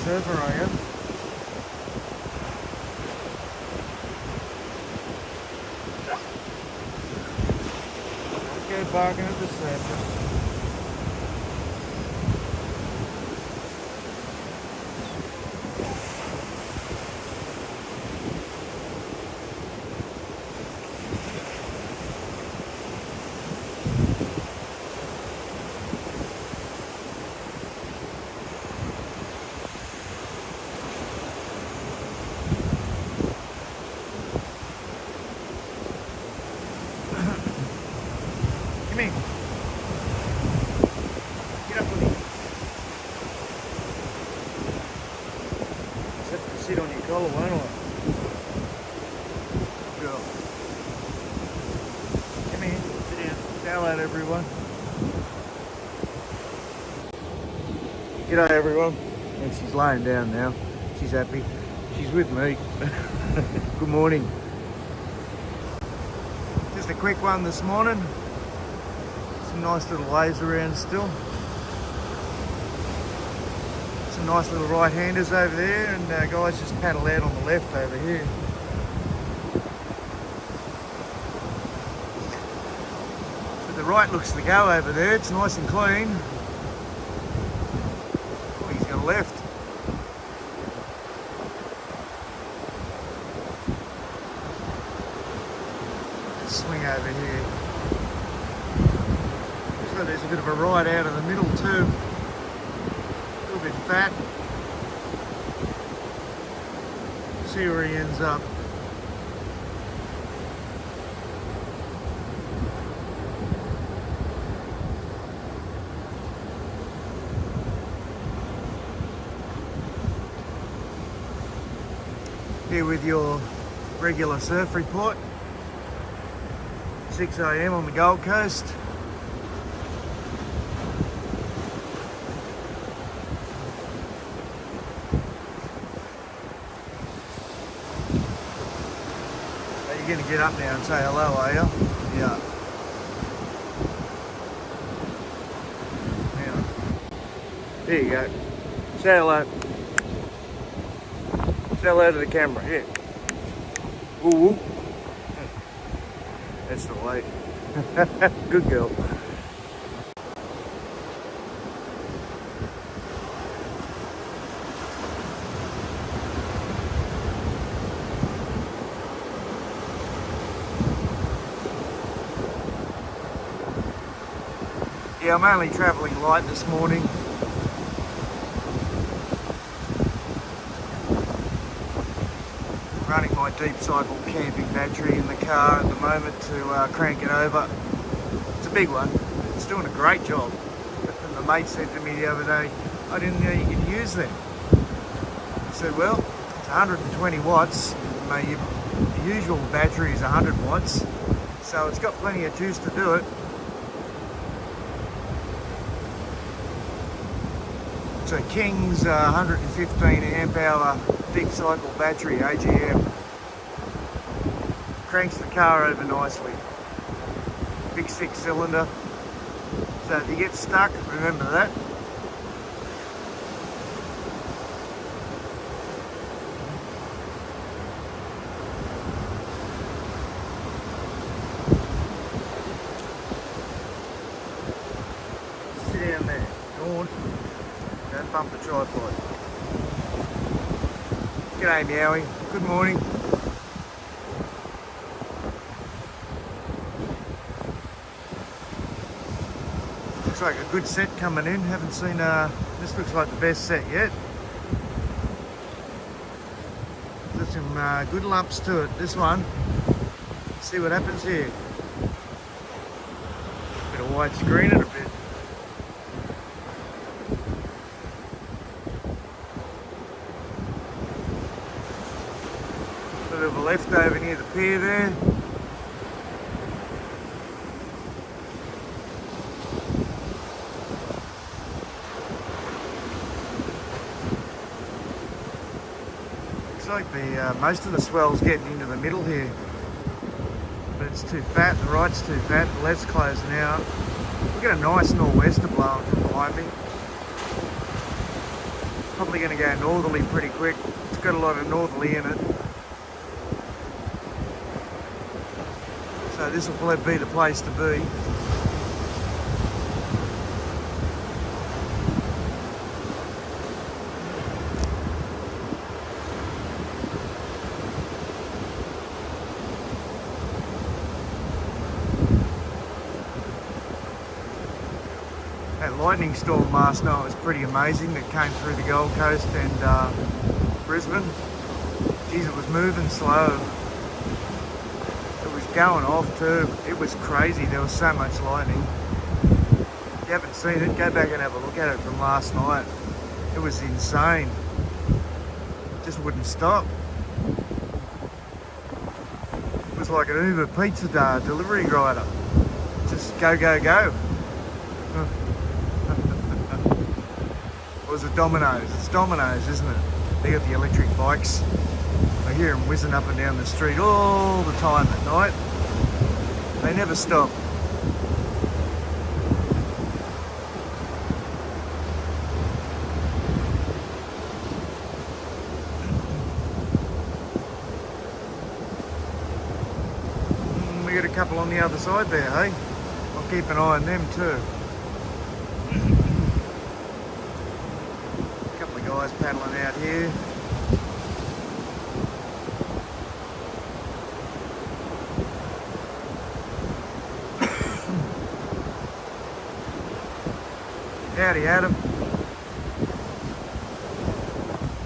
surfer, are you? Okay, barking at the surface. Come here. Get up with me. Just have to sit on your collar, won't I? Girl. Come here. Sit down. Say hello to everyone. G'day everyone. And she's laying down now. She's happy. She's with me. Good morning. Just a quick one this morning. Some nice little waves around still. Some nice little right-handers over there, and guys just paddle out on the left over here. But the right looks to go over there. It's nice and clean. Oh, he's got a left. Swing over here. So there's a bit of a ride out of the middle too. A little bit fat. See where he ends up. Here with your regular surf report. 6 AM on the Gold Coast. You're going to get up now and say hello, are you? Yeah. Now, there you go. Say hello. Say hello to the camera. Yeah. Woo woo. That's the light. Good girl. Yeah, I'm only travelling light this morning. Running my deep cycle camping battery in the car at the moment to crank it over. It's a big one. It's doing a great job. And the mate said to me the other day, I didn't know you could use them. I said, well, it's 120 watts. My usual battery is 100 watts. So it's got plenty of juice to do it. It's a King's 115 amp hour deep cycle battery, AGM. Cranks the car over nicely. Big 6-cylinder. So if you get stuck, remember that. Sit down there. Dawn. Don't bump the tripod. G'day Meowie, good morning. Looks like a good set coming in. Haven't seen, this looks like the best set yet. There's some good lumps to it, this one. Let's see what happens here. Bit of white screen it a bit. Bit of a left over near the pier there. Looks like the most of the swell's getting into the middle here, but it's too fat. The right's too fat. The left's closing out. We've got a nice nor'wester blowing from behind me. Probably going to go northerly pretty quick. It's got a lot of northerly in it. So this will probably be the place to be. That lightning storm last night was pretty amazing that came through the Gold Coast and Brisbane. Geez, it was moving slow. It was going off too. It was crazy. There was so much lightning. If you haven't seen it, go back and have a look at it from last night. It was insane. It just wouldn't stop. It was like an Uber pizza delivery rider. Just go, go, go. Or was it Domino's? It's Domino's, isn't it? They got the electric bikes. I hear them whizzing up and down the street all the time at night. They never stop. We got a couple on the other side there, hey? I'll keep an eye on them too. A couple of guys paddling out here. Howdy, Adam.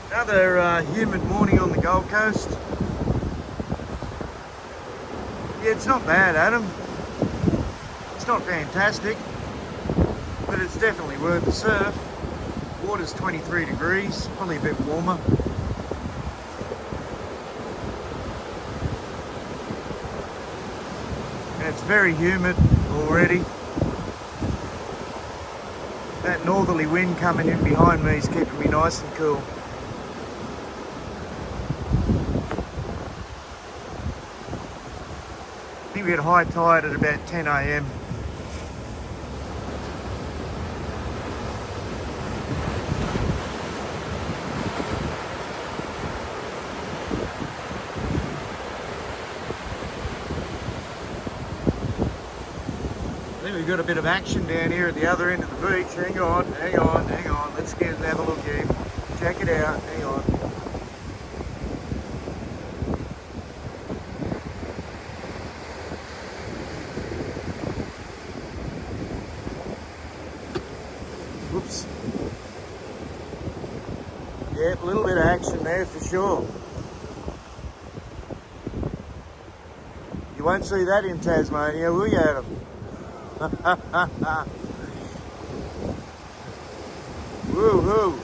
Another humid morning on the Gold Coast. Yeah, it's not bad, Adam. It's not fantastic, but it's definitely worth the surf. Water's 23 degrees, probably a bit warmer. And it's very humid already. That northerly wind coming in behind me is keeping me nice and cool. I think we had high tide at about 10 AM. I think we've got a bit of action down here at the other end of the beach. Hang on, hang on, hang on. Let's get and have a look here. Check it out. Hang on. Whoops. Yep, a little bit of action there for sure. You won't see that in Tasmania, will you, Adam? Woohoo!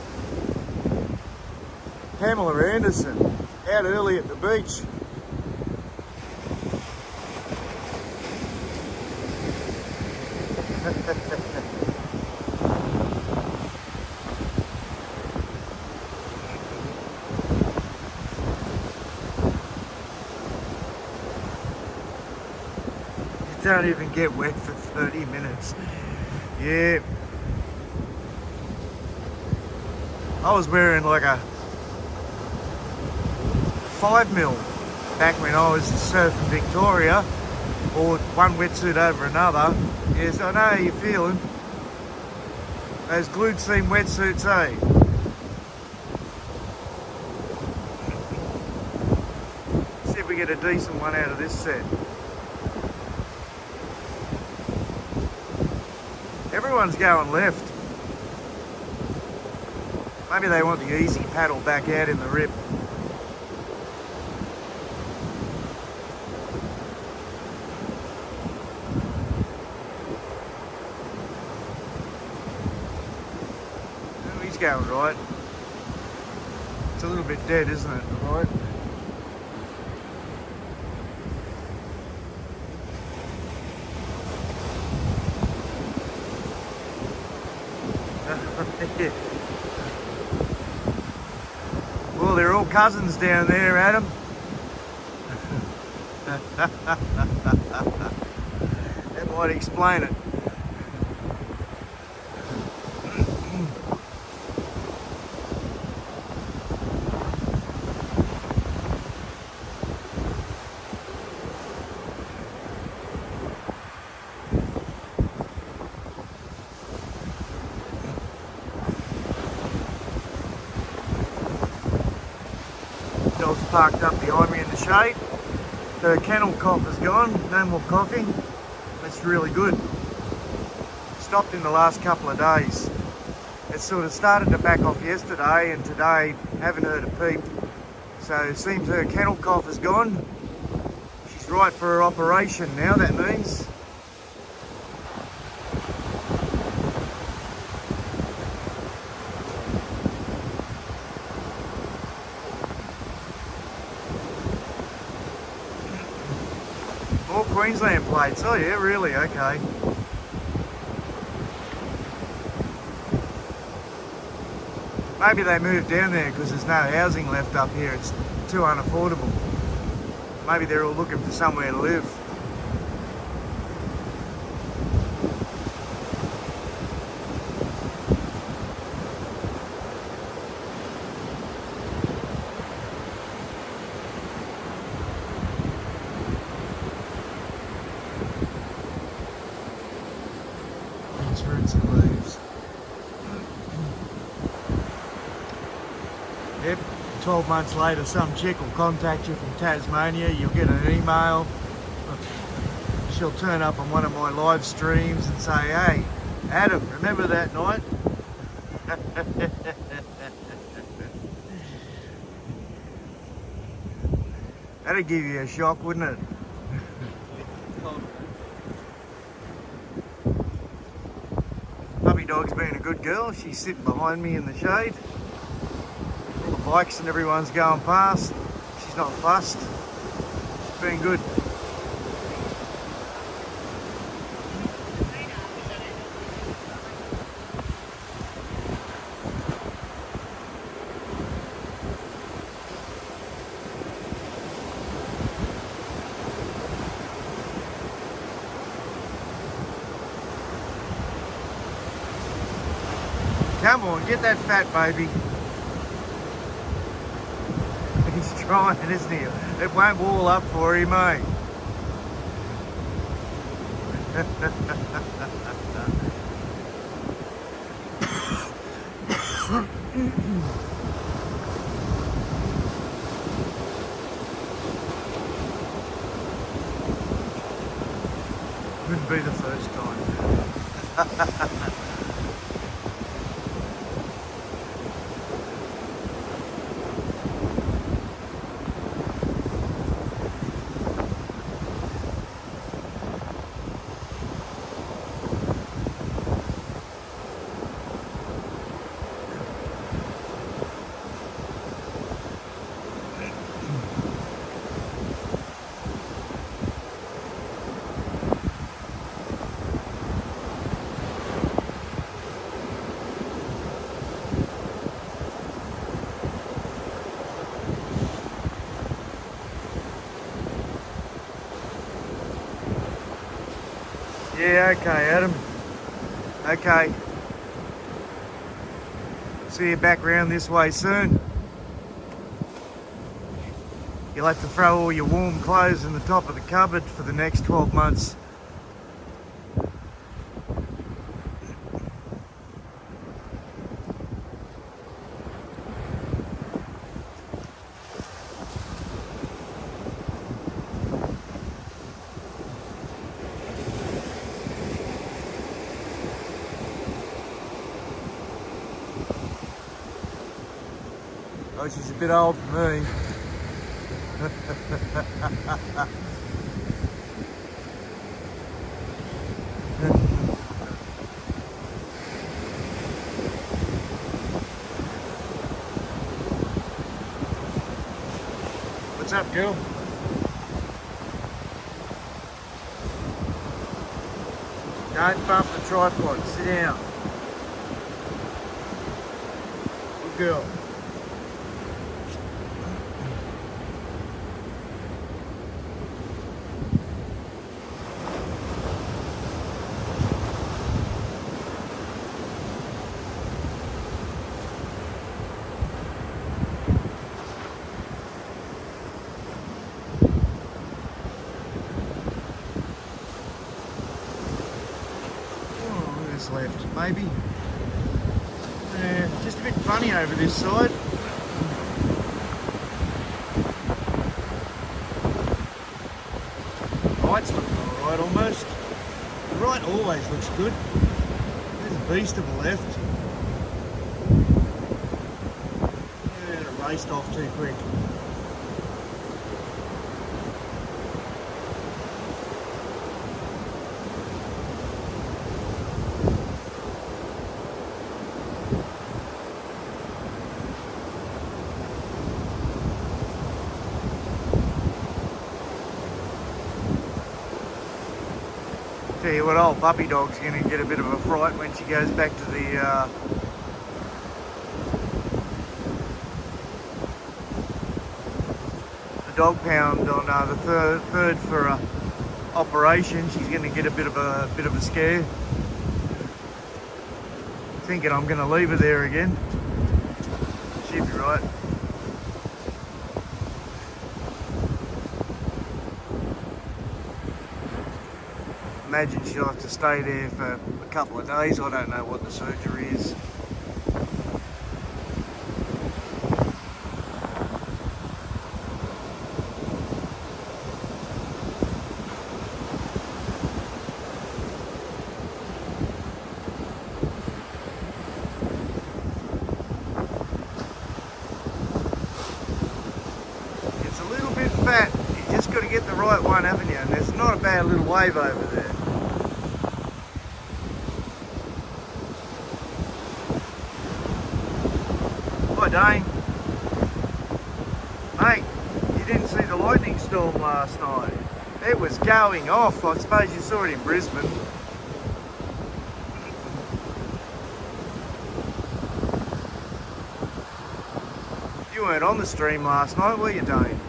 Pamela Anderson out early at the beach. You don't even get wet for 30 minutes. Yeah. I was wearing like a 5mm back when I was surfing Victoria, or one wetsuit over another. Yes, I know how you're feeling. Those glued seam wetsuits, eh? See if we get a decent one out of this set. Everyone's going left. Maybe they want the easy paddle back out in the rip. Oh, he's going right. It's a little bit dead, isn't it? Right? Well, they're all cousins down there, Adam. That might explain it. dog's parked up behind me in the shade. Her kennel cough is gone, no more coughing. That's really good. Stopped in the last couple of days. It sort of started to back off yesterday, and today haven't heard a peep. So it seems her kennel cough is gone. She's right for her operation now, that means. More Queensland plates. Oh yeah, really? Okay. Maybe they moved down there because there's no housing left up here. It's too unaffordable. Maybe they're all looking for somewhere to live. Let's rinse and leaves. Yep, 12 months later some chick will contact you from Tasmania, you'll get an email, she'll turn up on one of my live streams and say, hey, Adam, remember that night? That'd give you a shock, wouldn't it? Puppy dog's being a good girl, she's sitting behind me in the shade. Bikes and everyone's going past. She's not fussed. She's been good. Come on, get that fat baby. He's trying, isn't he? It won't wall up for him, eh? Wouldn't be the first time. Yeah, okay, Adam. Okay. See you back round this way soon. You'll have to throw all your warm clothes in the top of the cupboard for the next 12 months. Oh, she's a bit old for me. What's up, girl? Don't bump the tripod. Sit down. Good girl. Left, maybe. Just a bit funny over this side. right's looking alright almost. The right always looks good. There's a beast of a left. Yeah, it raced off too quick. Tell you what, old puppy dog's going to get a bit of a fright when she goes back to the dog pound on the third for operation. She's going to get a bit of a scare. Thinking I'm going to leave her there again. She'll be right. Imagine she'll have to stay there for a couple of days. I don't know what the surgery is. It's a little bit fat. You just got to get the right one, haven't you? And there's not a bad little wave over there. Hi Dane. Mate, you didn't see the lightning storm last night. It was going off. I suppose you saw it in Brisbane. You weren't on the stream last night, were you, Dane?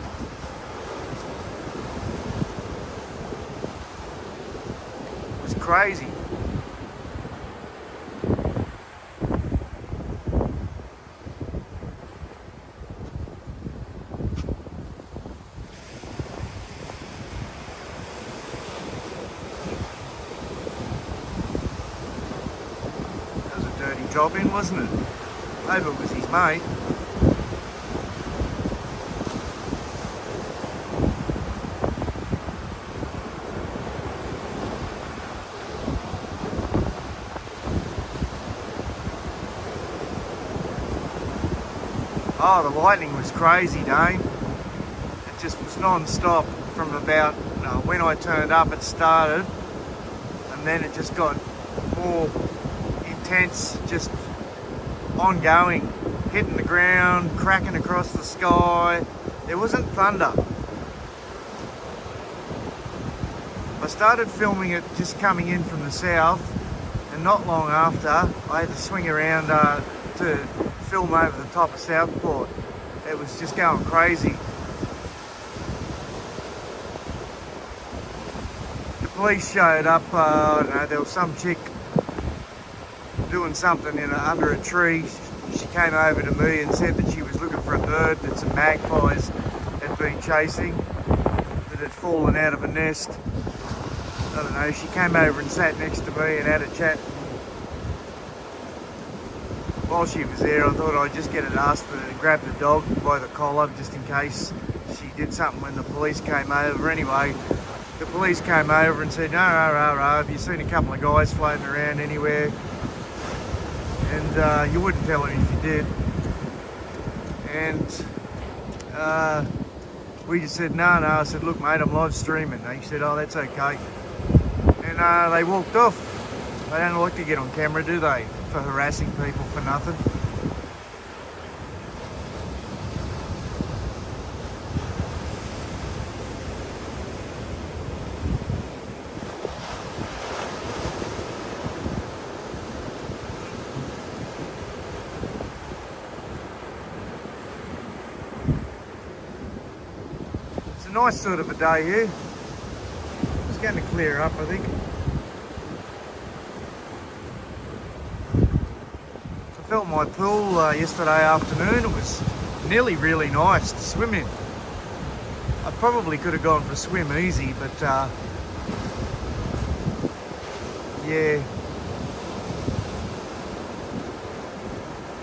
It was crazy. Job in, wasn't it? Maybe it was his mate. Oh, the lightning was crazy, Dane. It just was non-stop from about when I turned up. It started, and then it just got more intense, just ongoing, hitting the ground, cracking across the sky. There wasn't thunder. I started filming it just coming in from the south, and not long after I had to swing around to film over the top of Southport. It was just going crazy. The police showed up. I don't know, there was some chick doing something under a tree. She came over to me and said that she was looking for a bird that some magpies had been chasing, that had fallen out of a nest. I don't know, she came over and sat next to me and had a chat. While she was there, I thought I'd just get it asked her to grab the dog by the collar just in case she did something when the police came over. Anyway, the police came over and said, no, have you seen a couple of guys floating around anywhere? And you wouldn't tell him if you did. And we just said, no. I said, look, mate, I'm live streaming. He said, oh, that's okay. And they walked off. They don't like to get on camera, do they? For harassing people for nothing. Nice sort of a day here. It's going to clear up, I think. I felt my pool yesterday afternoon. It was nearly really nice to swim in. I probably could have gone for a swim easy, but yeah,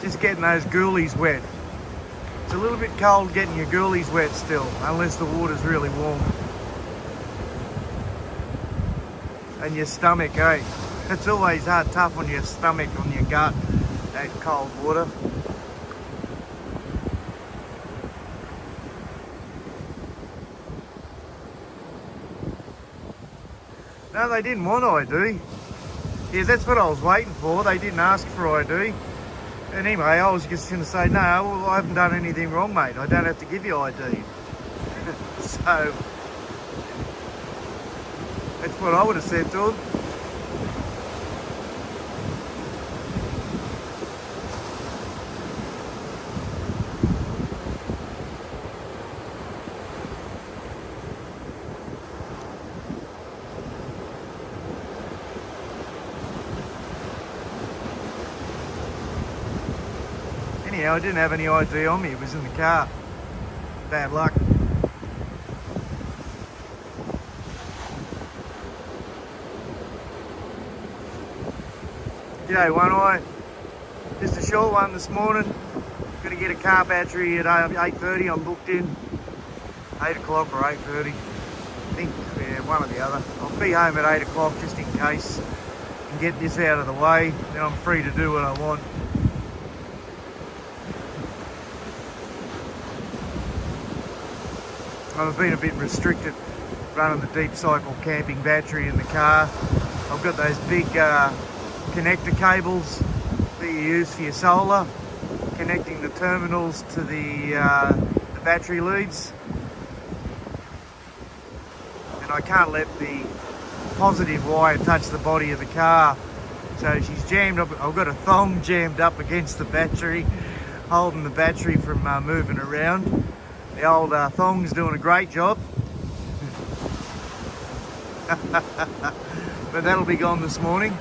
just getting those ghoulies wet. It's a little bit cold getting your ghoulies wet still, unless the water's really warm. and your stomach, eh? It's always tough on your stomach, on your gut, that cold water. No, they didn't want ID. Yeah, that's what I was waiting for. They didn't ask for ID. And anyway, I was just going to say, no, well, I haven't done anything wrong, mate. I don't have to give you ID. So, that's what I would have said to them. Anyhow, I didn't have any ID on me. It was in the car. Bad luck. G'day, One Eye. Just a short one this morning. Got to get a car battery at 8:30. I'm booked in. 8 o'clock or 8:30. I think, yeah, one or the other. I'll be home at 8 o'clock just in case. And get this out of the way. Then I'm free to do what I want. I've been a bit restricted running the deep cycle camping battery in the car. I've got those big connector cables that you use for your solar, connecting the terminals to the battery leads. And I can't let the positive wire touch the body of the car. So she's jammed up, I've got a thong jammed up against the battery, holding the battery from moving around. The old thong's doing a great job. But that'll be gone this morning.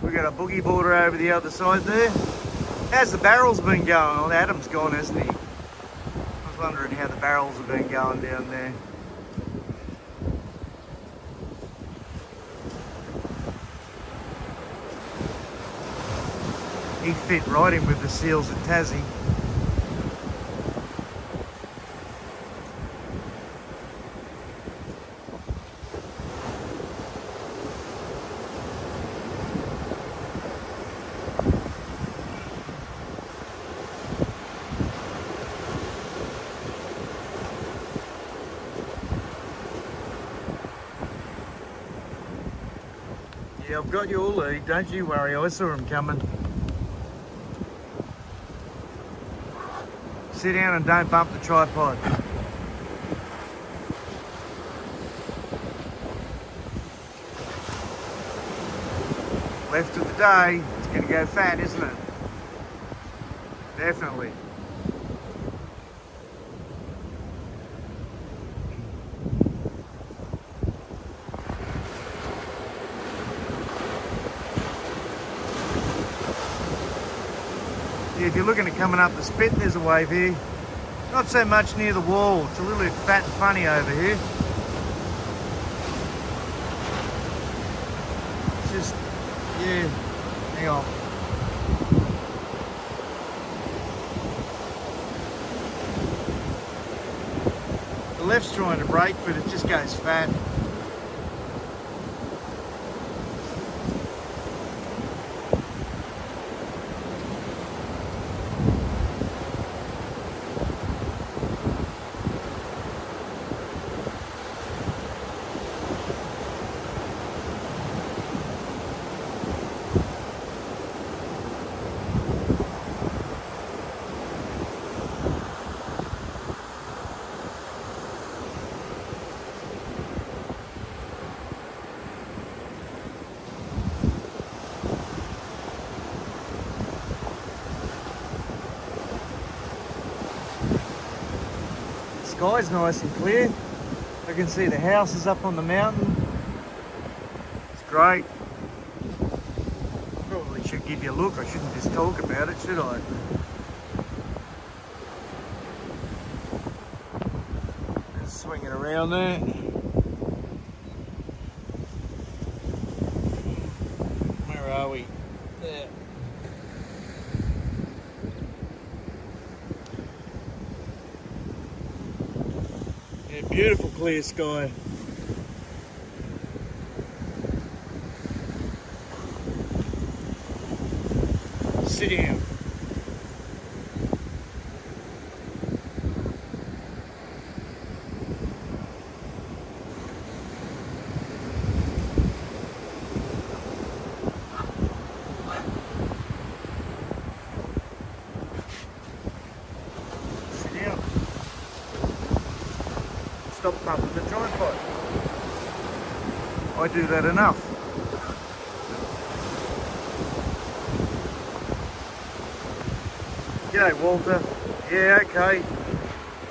We've got a boogie boarder over the other side there. How's the barrels been going? Well, Adam's gone, hasn't he? I was wondering how the barrels have been going down there. He fit right in with the seals at Tassie. Yeah, I've got your lead, don't you worry, I saw him coming. Sit down and don't bump the tripod. Left of the day, it's going to go fat, isn't it? Definitely. Yeah, if you're looking at coming up the spit, there's a wave here. Not so much near the wall, it's a little bit fat and funny over here. It's just, yeah, hang on. The left's trying to brake, but it just goes fat. Sky's nice and clear. I can see the houses up on the mountain. It's great. to give you a look. I shouldn't just talk about it, should I? Just swing it around there. Where are we? There. Yeah, beautiful clear sky. Sit down. Sit down. Stop pumping the tripod. I do that enough. G'day Walter. Yeah, okay. A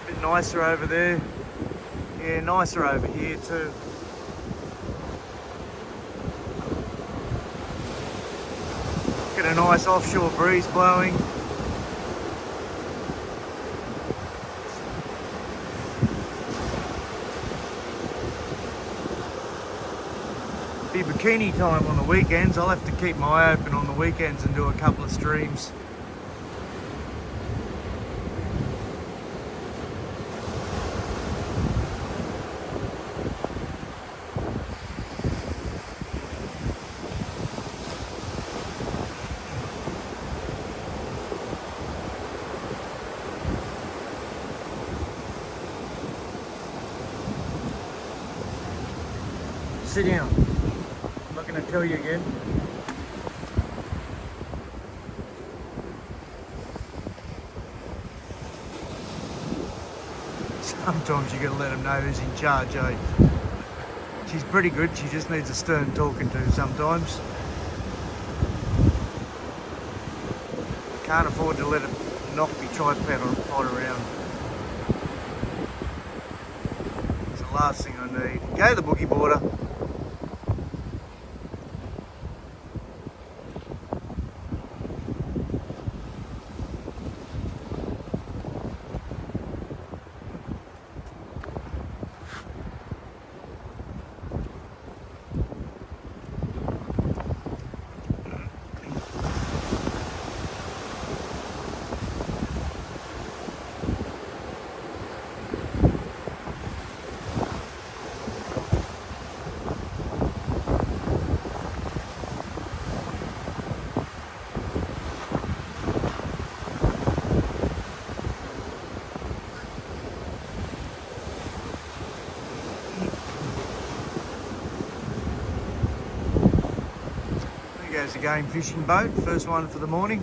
bit nicer over there. Yeah, nicer over here too. Get a nice offshore breeze blowing. Be bikini time on the weekends. I'll have to keep my eye open on the weekends and do a couple of streams. Sit down. I'm not going to tell you again. Sometimes you got to let them know who's in charge, eh? She's pretty good. She just needs a stern talking to sometimes. Can't afford to let it knock me tripod around. It's the last thing I need. Go to the boogie boarder. There's a game fishing boat, first one for the morning.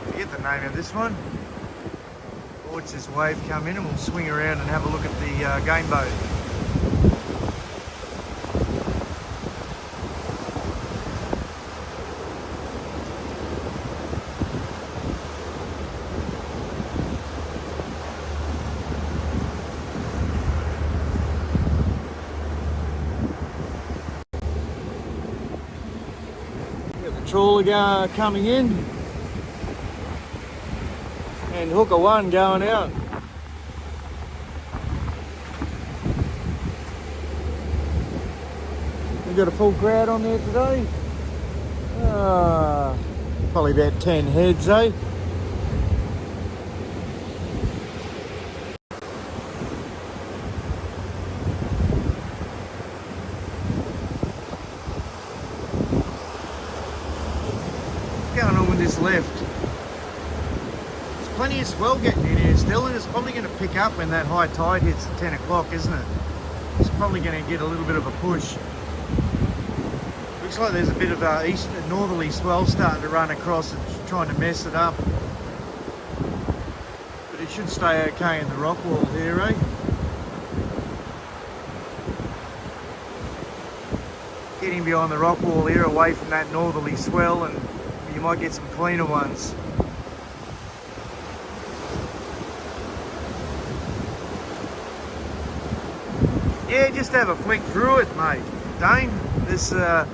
Forget the name of this one. Watch this wave come in and we'll swing around and have a look at the game boat. Trawler coming in and hooker one going out. We've got a full crowd on there today. Probably about 10 heads, eh? Going on with this left. There's plenty of swell getting in here still, and it's probably going to pick up when that high tide hits at 10 o'clock, isn't it? It's probably going to get a little bit of a push. Looks like there's a bit of northerly swell starting to run across and trying to mess it up. But it should stay okay in the rock wall here, eh? Getting behind the rock wall here, away from that northerly swell, and you might get some cleaner ones. Yeah, just have a flick through it, mate. Dane, there's yeah,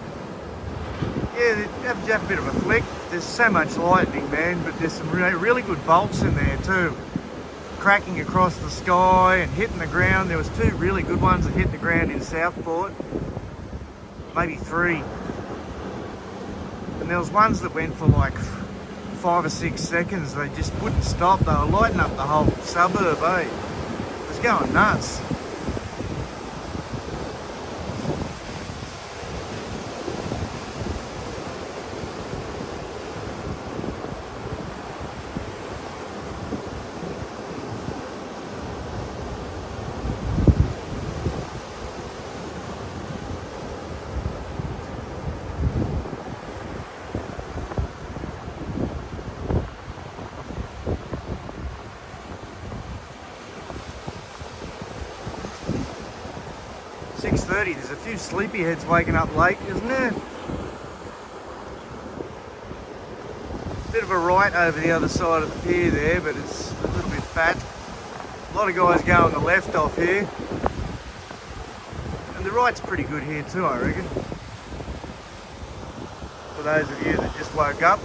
have a bit of a flick. There's so much lightning, man, but there's some really good bolts in there too. Cracking across the sky and hitting the ground. There was 2 really good ones that hit the ground in Southport. Maybe 3. And there was ones that went for like 5 or 6 seconds. They just wouldn't stop. They were lighting up the whole suburb, eh? It was going nuts. There's a few sleepyheads waking up late, isn't there? Bit of a right over the other side of the pier there, but it's a little bit fat. A lot of guys go on the left off here. And the right's pretty good here too, I reckon. For those of you that just woke up,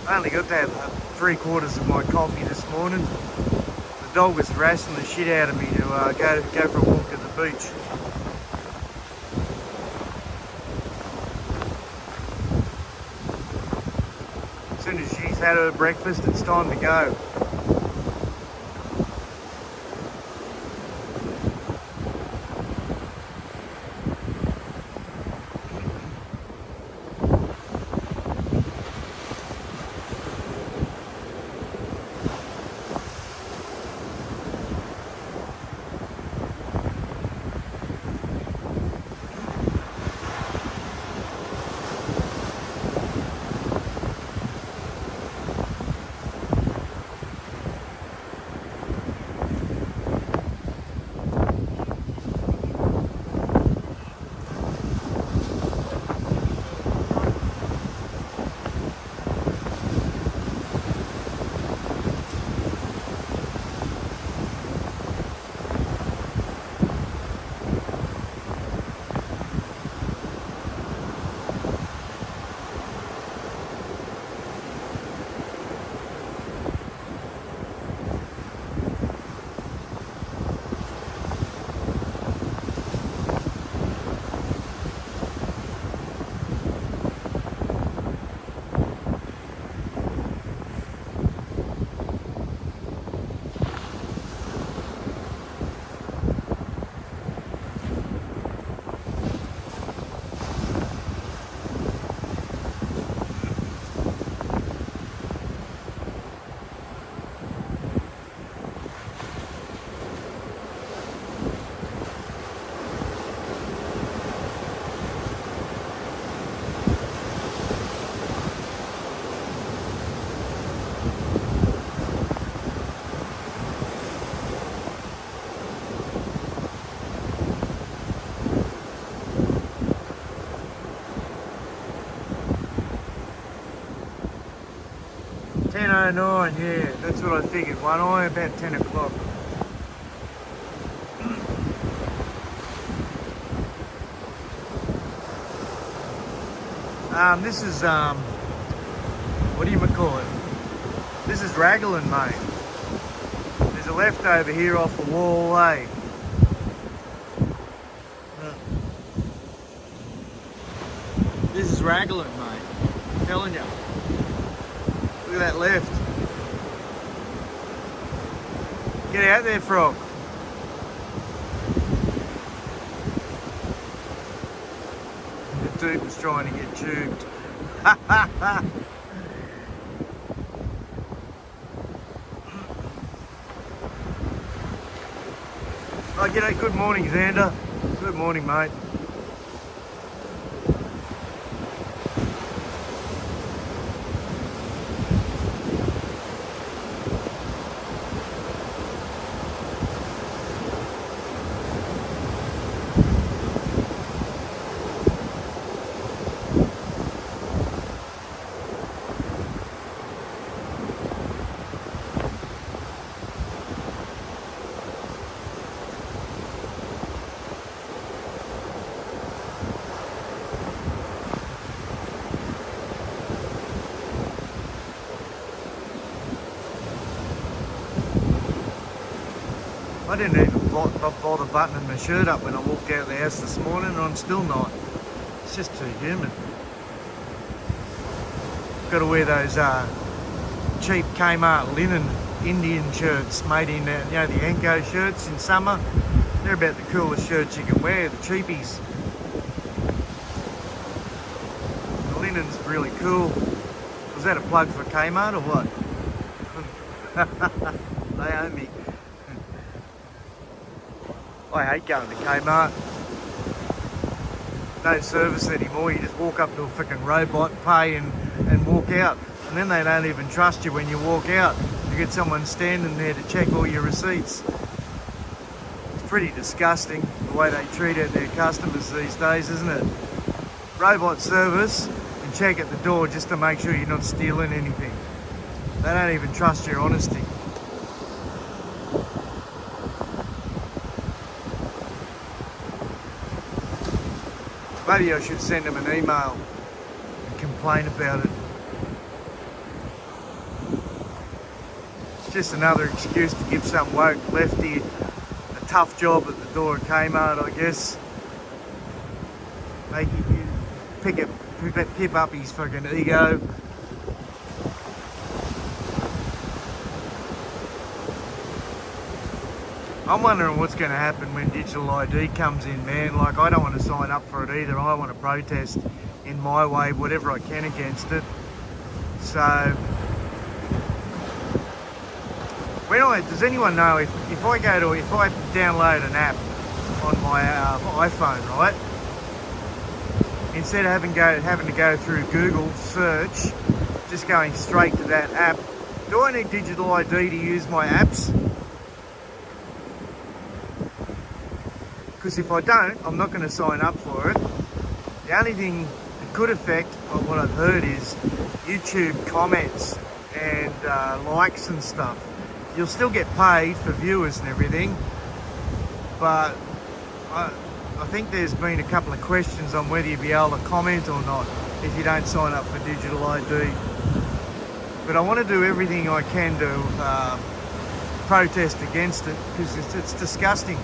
I only got to have 3/4 of my coffee this morning. The dog was harassing the shit out of me to go for a walk at the beach. As soon as she's had her breakfast, it's time to go. $10.09, yeah, that's what I figured. One eye about 10 o'clock. This is, what do you call it? This is Raglan, mate. There's a left over here off the wall, eh? This is Raglan, mate. I'm telling you. Look at that left. Get out there, frog. The dude was trying to get tubed. Oh, g'day. Good morning, Xander. Good morning, mate. I didn't even bother buttoning my shirt up when I walked out of the house this morning, and I'm still not. It's just too humid. Got to wear those cheap Kmart linen Indian shirts made in, the Anko shirts in summer. They're about the coolest shirts you can wear, the cheapies. The linen's really cool. Was that a plug for Kmart or what? They owe me. I hate going to Kmart. No service anymore. You just walk up to a freaking robot, pay and walk out. And then they don't even trust you when you walk out. You get someone standing there to check all your receipts. It's pretty disgusting the way they treat their customers these days, isn't it? Robot service and check at the door just to make sure you're not stealing anything. They don't even trust your honesty. Maybe I should send them an email and complain about it. Just another excuse to give some woke lefty a tough job at the door at Kmart, I guess. Make him pip up his fucking ego. I'm wondering what's going to happen when digital ID comes in, man. Like, I don't want to sign up for it either. I want to protest in my way, whatever I can against it. So, does anyone know if I download an app on my iPhone, right? Instead of having to go through Google search, just going straight to that app, do I need digital ID to use my apps? Because if I don't, I'm not going to sign up for it. The only thing that could affect what I've heard is YouTube comments and likes and stuff. You'll still get paid for viewers and everything, but I think there's been a couple of questions on whether you'll be able to comment or not if you don't sign up for digital ID. But I want to do everything I can to protest against it, because it's disgusting.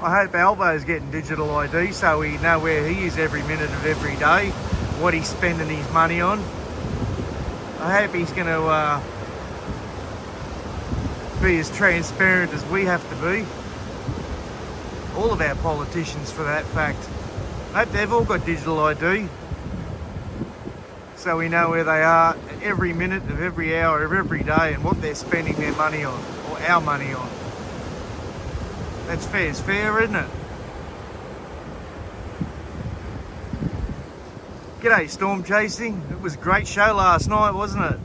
I hope Albo's getting digital ID so we know where he is every minute of every day, what he's spending his money on. I hope he's going to be as transparent as we have to be. All of our politicians, for that fact. I hope they've all got digital ID so we know where they are at every minute of every hour of every day and what they're spending their money on, or our money on. That's fair, it's fair, isn't it? G'day, Storm Chasing. It was a great show last night, wasn't it?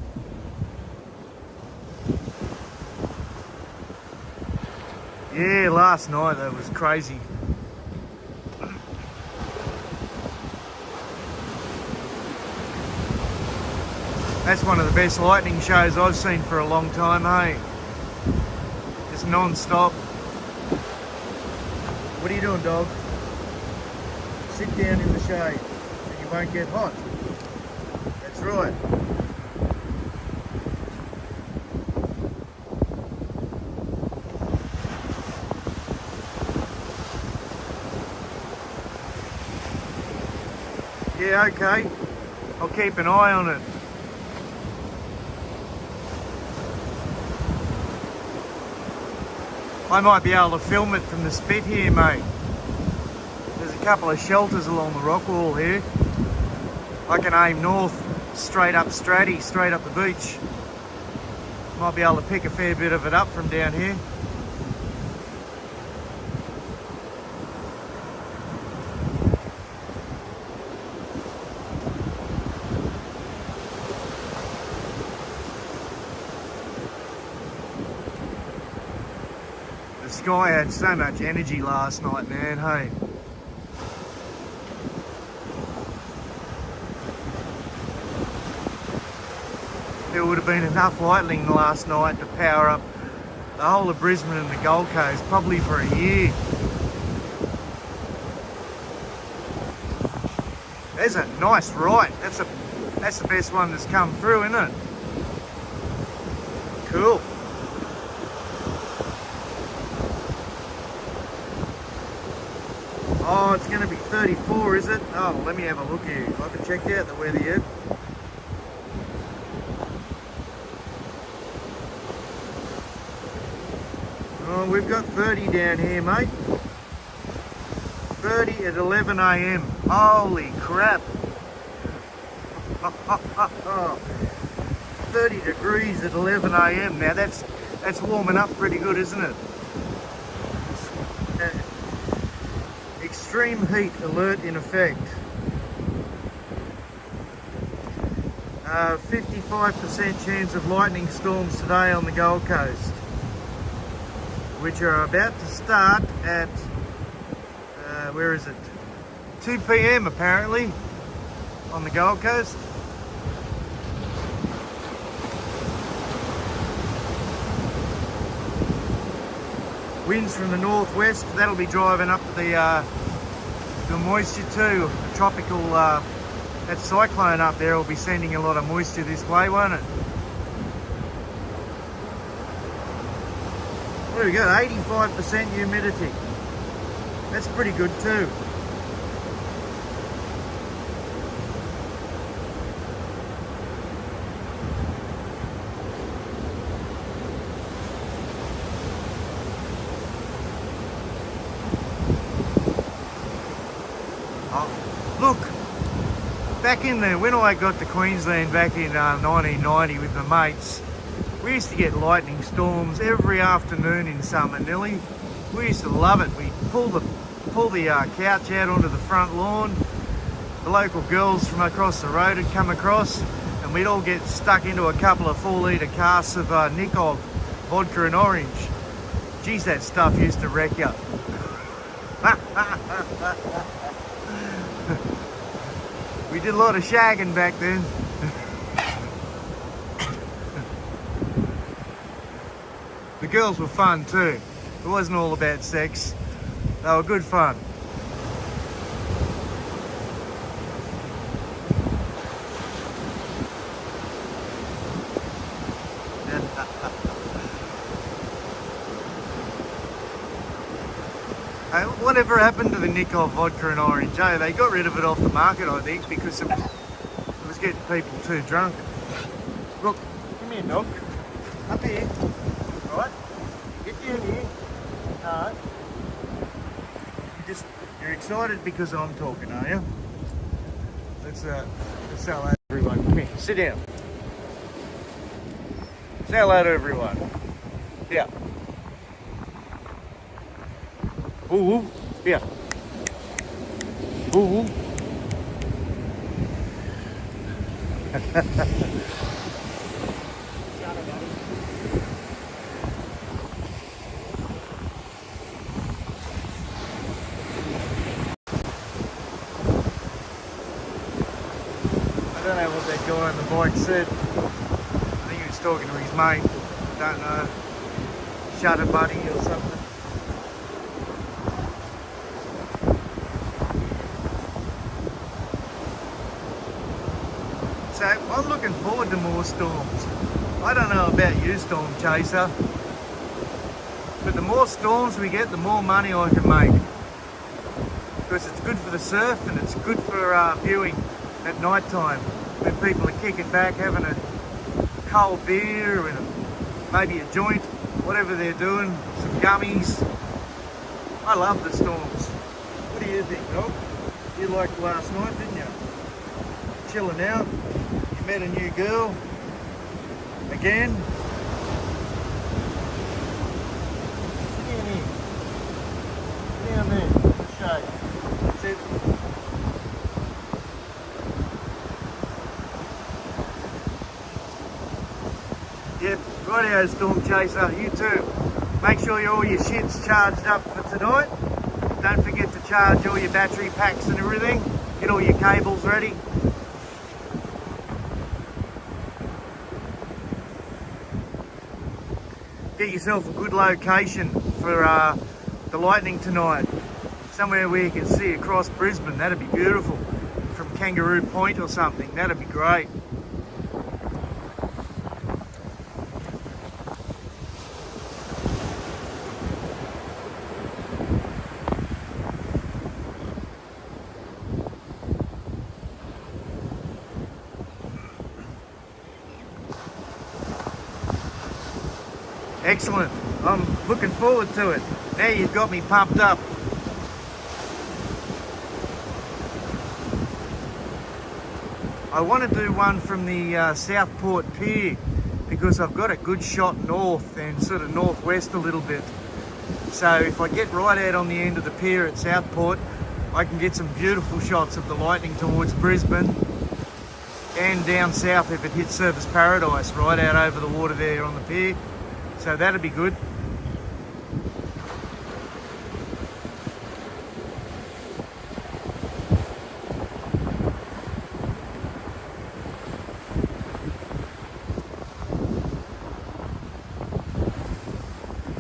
Yeah, last night that was crazy. That's one of the best lightning shows I've seen for a long time, hey? Just non-stop. What are you doing, dog? Sit down in the shade and you won't get hot. That's right. Yeah, okay. I'll keep an eye on it. I might be able to film it from the spit here, mate. There's a couple of shelters along the rock wall here. I can aim north, straight up Stratty, straight up the beach. Might be able to pick a fair bit of it up from down here. The sky had so much energy last night, man, hey. There would have been enough lightning last night to power up the whole of Brisbane and the Gold Coast, probably for a year. There's a nice right. That's the best one that's come through, isn't it? Cool. Oh, it's going to be 34, is it? Oh, let me have a look here. I haven't checked out the weather yet. Oh, we've got 30 down here, mate. 30 at 11 a.m. Holy crap. 30 degrees at 11 a.m. Now that's warming up pretty good, isn't it? Extreme heat alert in effect. 55% chance of lightning storms today on the Gold Coast, which are about to start at, where is it? 2 p.m. apparently on the Gold Coast. Winds from the northwest, that'll be driving up the moisture too. The tropical, that cyclone up there will be sending a lot of moisture this way, won't it? What do we got? 85% humidity. That's pretty good too. Look, back in there, when I got to Queensland back in 1990 with my mates, we used to get lightning storms every afternoon in summer, Nelly. We used to love it. We'd pull the couch out onto the front lawn. The local girls from across the road had come across, and we'd all get stuck into a couple of 4-litre casks of Nikov vodka and orange. Geez, that stuff used to wreck you. We did a lot of shagging back then. The girls were fun too. It wasn't all about sex. They were good fun. Whatever happened to the Nikov vodka and orange? Oh, they got rid of it off the market, I think, because it was getting people too drunk. Look, come here, dog. Up here. All right. Get down here. All right. You're excited because I'm talking, are you? Let's say hello to everyone. Come here. Sit down. Say hello to everyone. Yeah. Ooh, ooh. Yeah. Ooh, ooh. I don't know what that guy on the bike said. I think he was talking to his mate. Don't know. Shutter buddy or something. So I'm looking forward to more storms. I don't know about you, Storm Chaser, but the more storms we get, the more money I can make. Because it's good for the surf and it's good for viewing at night time when people are kicking back, having a cold beer and maybe a joint, whatever they're doing, some gummies. I love the storms. What do you think, dog? You liked last night, didn't you? Chilling out. You met a new girl. Again. Sit down here. Sit down there. Shade. That's it. Yep, rightio, Storm Chaser. You too. Make sure all your shit's charged up for tonight. Don't forget to charge all your battery packs and everything. Get all your cables ready. Get yourself a good location for the lightning tonight. Somewhere where you can see across Brisbane. That'd be beautiful. From Kangaroo Point or something. That'd be great. Excellent. I'm looking forward to it. Now you've got me pumped up. I want to do one from the Southport Pier because I've got a good shot north and sort of northwest a little bit. So if I get right out on the end of the pier at Southport, I can get some beautiful shots of the lightning towards Brisbane and down south if it hits Surfers Paradise, right out over the water there on the pier. So that'd be good.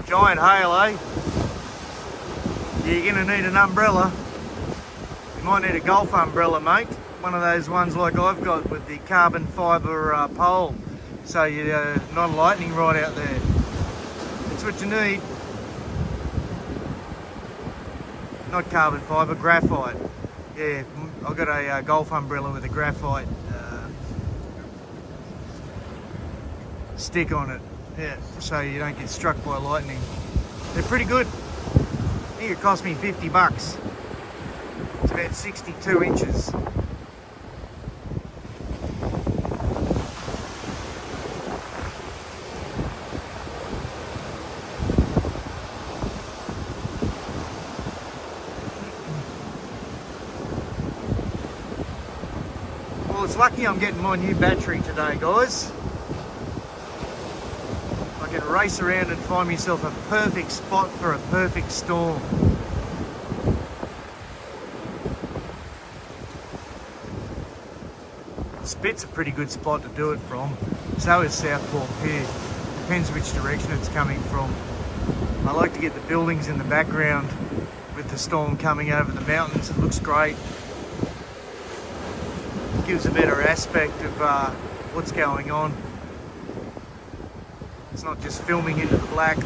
Giant hail, eh? You're going to need an umbrella. You might need a golf umbrella, mate. One of those ones like I've got with the carbon fibre pole. So you're not lightning right out there. That's what you need. Not carbon fibre, graphite. Yeah, I've got a golf umbrella with a graphite stick on it. Yeah, so you don't get struck by lightning. They're pretty good. I think it cost me $50. It's about 62 inches. Well, it's lucky I'm getting my new battery today, guys. I can race around and find myself a perfect spot for a perfect storm. Spit's a pretty good spot to do it from. So is Southport Pier. Depends which direction it's coming from. I like to get the buildings in the background with the storm coming over the mountains. It looks great. It gives a better aspect of what's going on. It's not just filming into the black.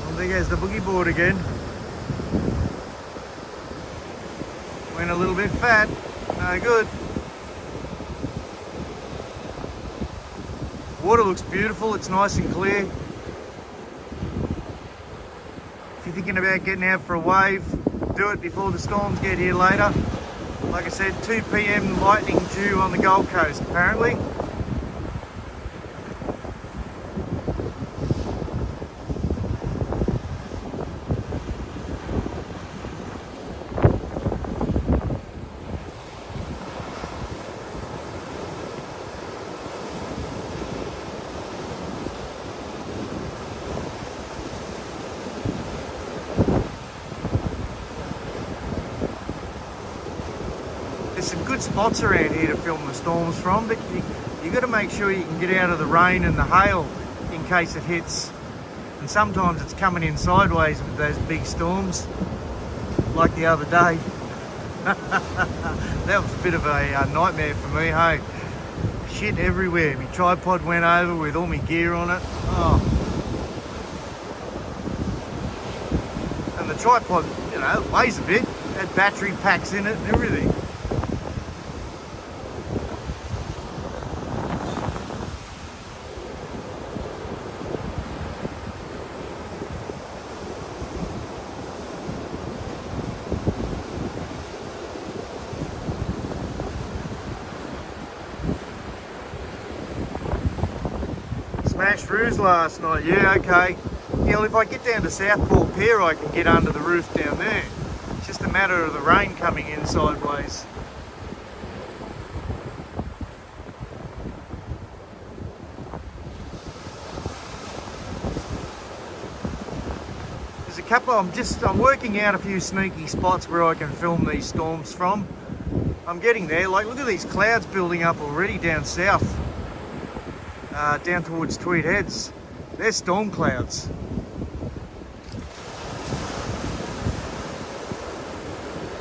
Well, there goes the boogie board again. Went a little bit fat, no good. Water looks beautiful, it's nice and clear. If you're thinking about getting out for a wave, do it before the storms get here later. Like I said, 2 PM lightning due on the Gold Coast apparently. There's some good spots around here to film the storms from, but you got to make sure you can get out of the rain and the hail in case it hits. And sometimes it's coming in sideways with those big storms, like the other day. That was a bit of a nightmare for me, hey. Shit everywhere. My tripod went over with all my gear on it. Oh. And the tripod, you know, it weighs a bit. Had battery packs in it and everything. Smashed roofs last night, yeah, okay. Yeah, well, if I get down to Southport Pier, I can get under the roof down there. It's just a matter of the rain coming in sideways. There's a couple, I'm working out a few sneaky spots where I can film these storms from. I'm getting there, like look at these clouds building up already down south. Down towards Tweed Heads. They're storm clouds.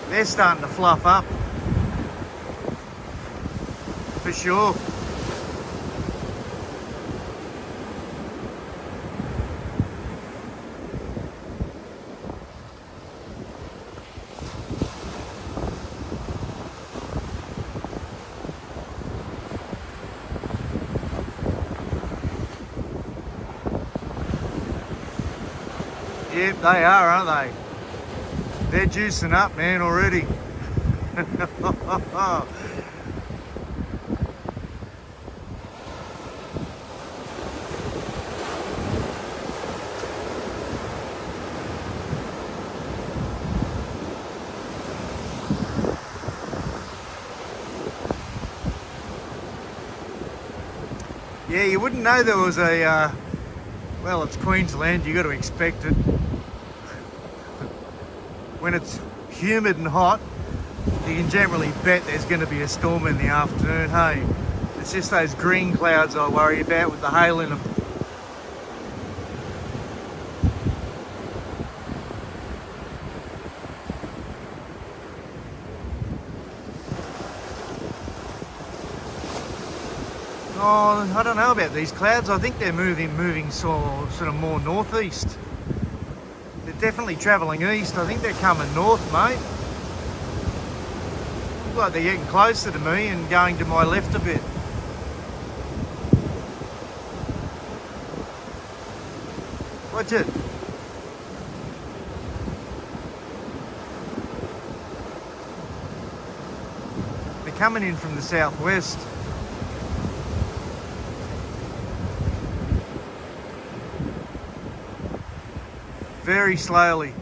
They're starting to fluff up. for sure. Yep, they are, aren't they? They're juicing up, man, already. Yeah, you wouldn't know there was a, well, it's Queensland, you got to expect it. When it's humid and hot, you can generally bet there's going to be a storm in the afternoon, hey? It's just those green clouds I worry about with the hail in them. Oh, I don't know about these clouds. I think they're moving sort of more northeast. They're definitely travelling east. I think they're coming north, mate. Look like they're getting closer to me and going to my left a bit. Watch it. They're coming in from the southwest. Very slowly.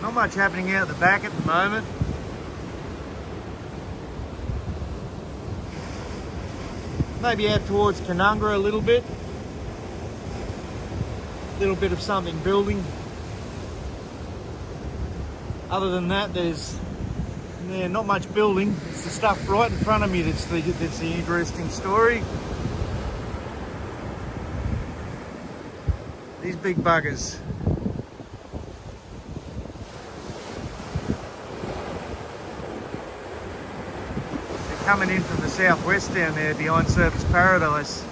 Not much happening out the back at the moment. Maybe out towards Canungra a little bit. A little bit of something building. Other than that, there's not much building. It's the stuff right in front of me that's the interesting story. These big buggers. Coming in from the southwest down there behind Surfers Paradise.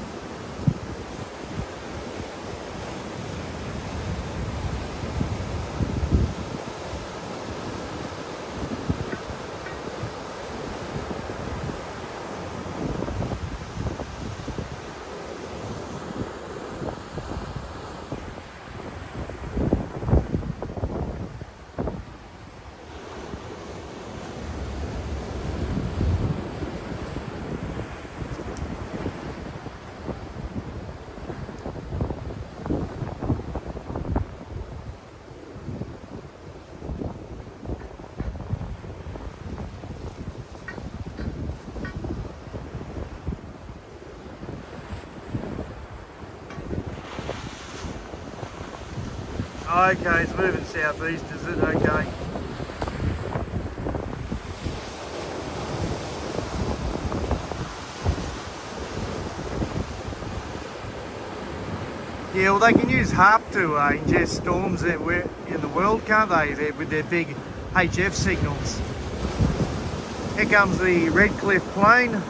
Okay, it's moving southeast, is it? Okay. Yeah, well, they can use HARP to ingest storms that were in the world, can't they? With their big HF signals. Here comes the Redcliffe Plain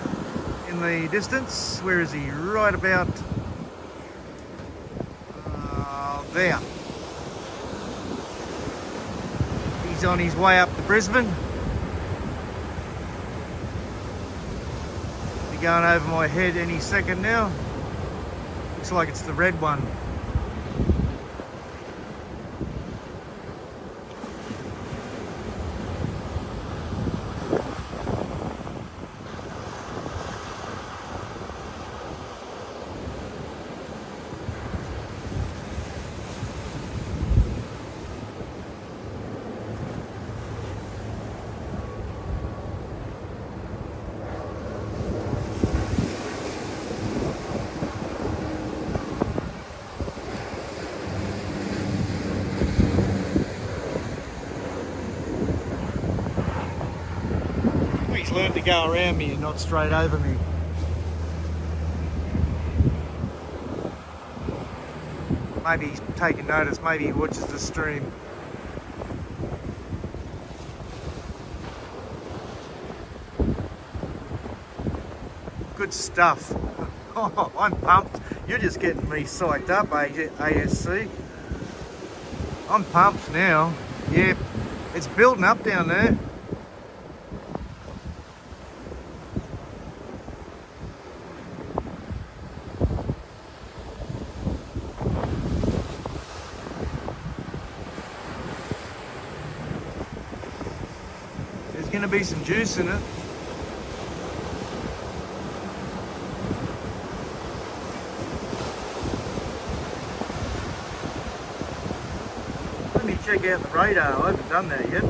in the distance. Where is he? Right about there. He's on his way up to Brisbane. Be going over my head any second now. Looks like it's the red one. learned to go around me and not straight over me. Maybe he's taking notice, maybe he watches the stream. Good stuff. Oh, I'm pumped. You're just getting me psyched up, ASC. I'm pumped now. Yeah, it's building up down there. There's going to be some juice in it. Let me check out the radar. I haven't done that yet.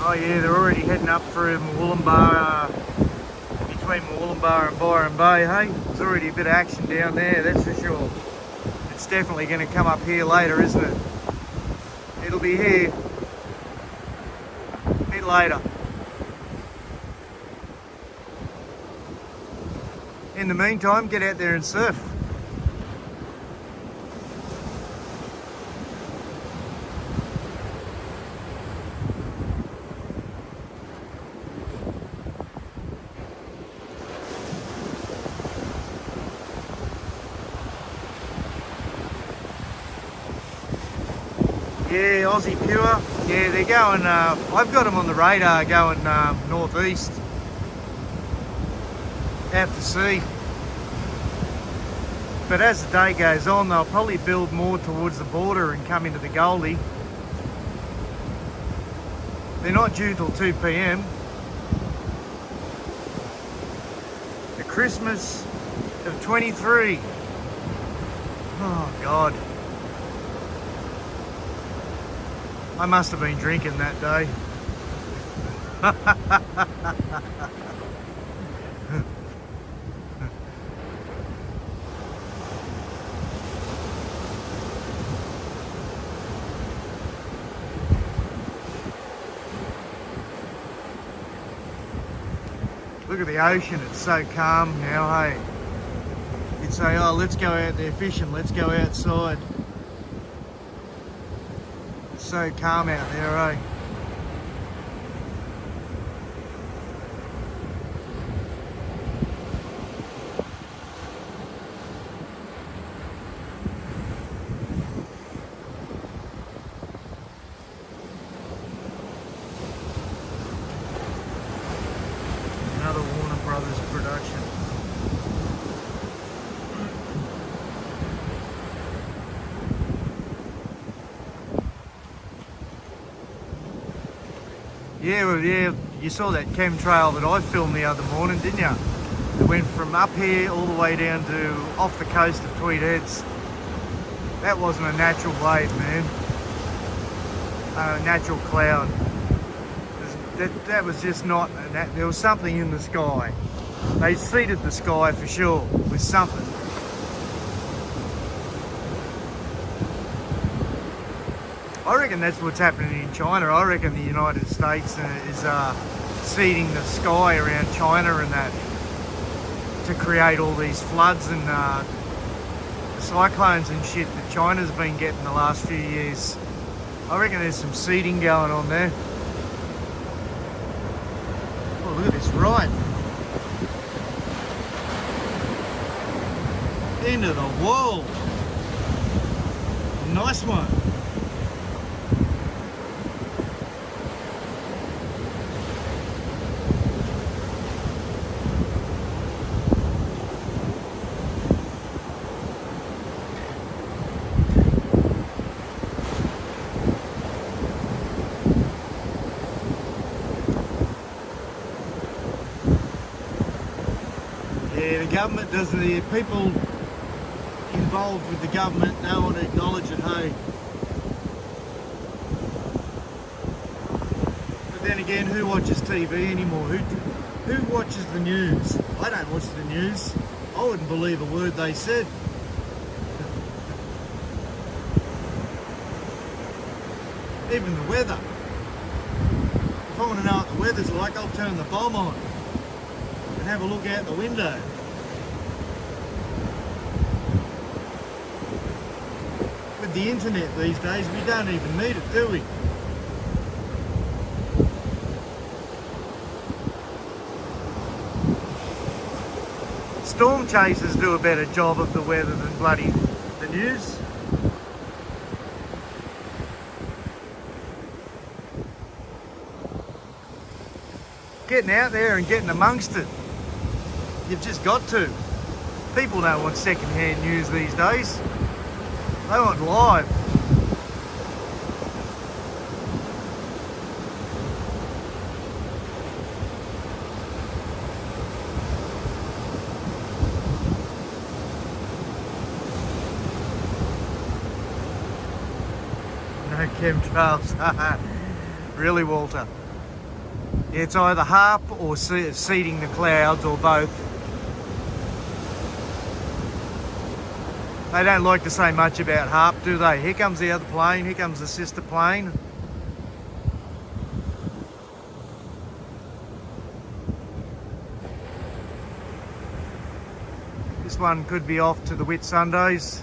Oh yeah, they're already heading up through Wollumbar, between Wollumbar and Byron Bay, hey? There's already a bit of action down there, that's for sure. It's definitely going to come up here later, isn't it? It'll be here a bit later. In the meantime, get out there and surf. Yeah, Aussie Pure. Yeah, they're going, I've got them on the radar going northeast. Out to sea. But as the day goes on, they'll probably build more towards the border and come into the Goldie. They're not due till 2 p.m. The Christmas of 23. Oh, God. I must have been drinking that day. Look at the ocean, it's so calm now, hey. You'd say, oh, let's go out there fishing, let's go outside. So calm out there, eh? Another Warner Brothers production. Yeah, well, yeah, you saw that chemtrail that I filmed the other morning, didn't you? It went from up here all the way down to off the coast of Tweed Heads. That wasn't a natural wave, man. A natural cloud. That was just not, there was something in the sky. They seeded the sky for sure with something. I reckon that's what's happening in China. I reckon the United States is seeding the sky around China and that to create all these floods and cyclones and shit that China's been getting the last few years. I reckon there's some seeding going on there. Oh, look at this ride. End of the world. Nice one. Yeah, the government doesn't, the people involved with the government don't want to acknowledge it, hey. Then again, who watches TV anymore? Who watches the news? I don't watch the news. I wouldn't believe a word they said. Even the weather. If I want to know what the weather's like, I'll turn the bomb on and have a look out the window. With the internet these days, we don't even need it, do we? Storm chasers do a better job of the weather than bloody the news. Getting out there and getting amongst it. You've just got to. People don't want second-hand news these days. They want live. No chemtrails. Really, Walter? It's either HARP or seeding the clouds, or both. They don't like to say much about HARP, do they? Here comes the other plane, here comes the sister plane. This one could be off to the Whitsundays.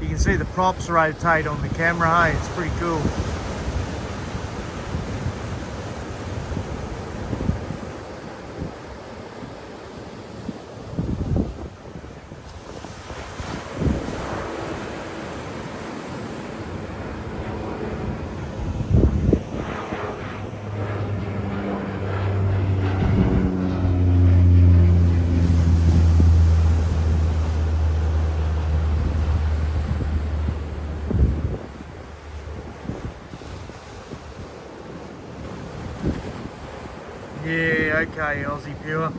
You can see the props rotate on the camera, hey, it's pretty cool. Yeah, okay, Aussie Pure.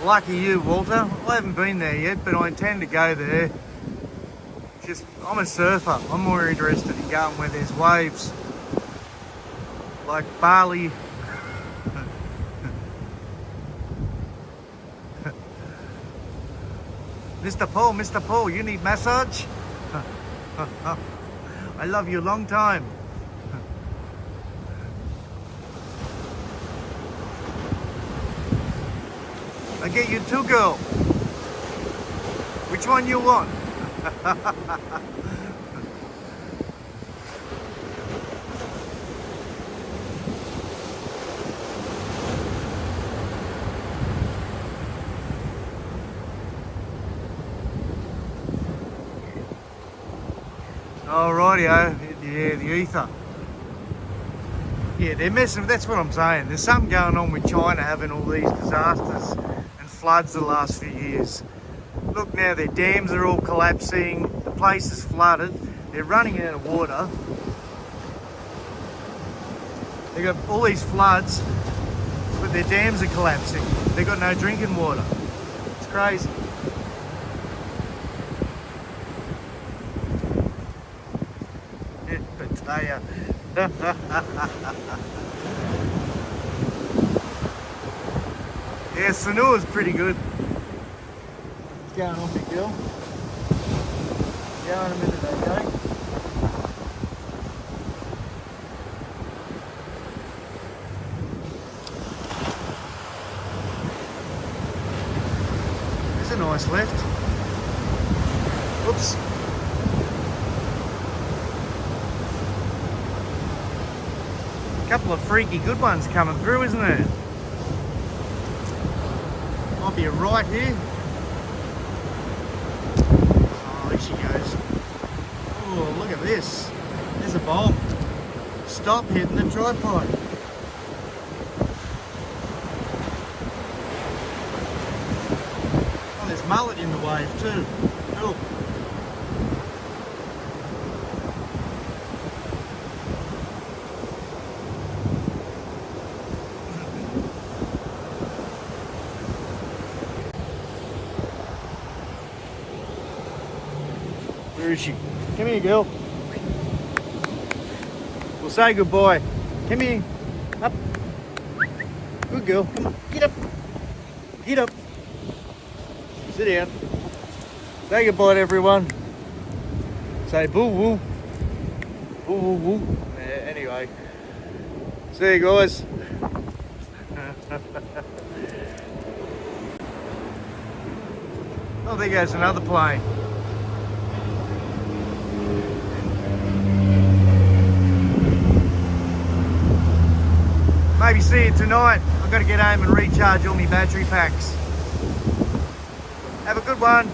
Lucky you, Walter. I haven't been there yet, but I intend to go there. I'm a surfer. I'm more interested in going where there's waves. Like Bali. Mr. Paul, you need massage? I love you long time. I get you two, girl. Which one you want? Alrighty-o, yeah, the ether. Yeah, they're messing, that's what I'm saying. There's something going on with China having all these disasters and floods the last few years. Look now, their dams are all collapsing, the place is flooded, they're running out of water. They've got all these floods, but their dams are collapsing. They've got no drinking water. It's crazy. Potato. Yeah, Sanua's pretty good. What's going on, big girl? Yeah, in a minute, okay? There's a nice left. Whoops. Couple of freaky good ones coming through, isn't there? Might be a right here. Oh, there she goes. Oh, look at this. There's a bomb. Stop hitting the tripod. wave too. Look. Where is she? Come here, girl. Well, say goodbye. Come here. Up. Good girl. Come on. Get up. Get up. Sit down. Say goodbye to everyone. Say boo woo. Boo woo woo. Anyway. See you guys. Oh, there goes another plane. Maybe see you tonight. I've got to get home and recharge all my battery packs. Have a good one.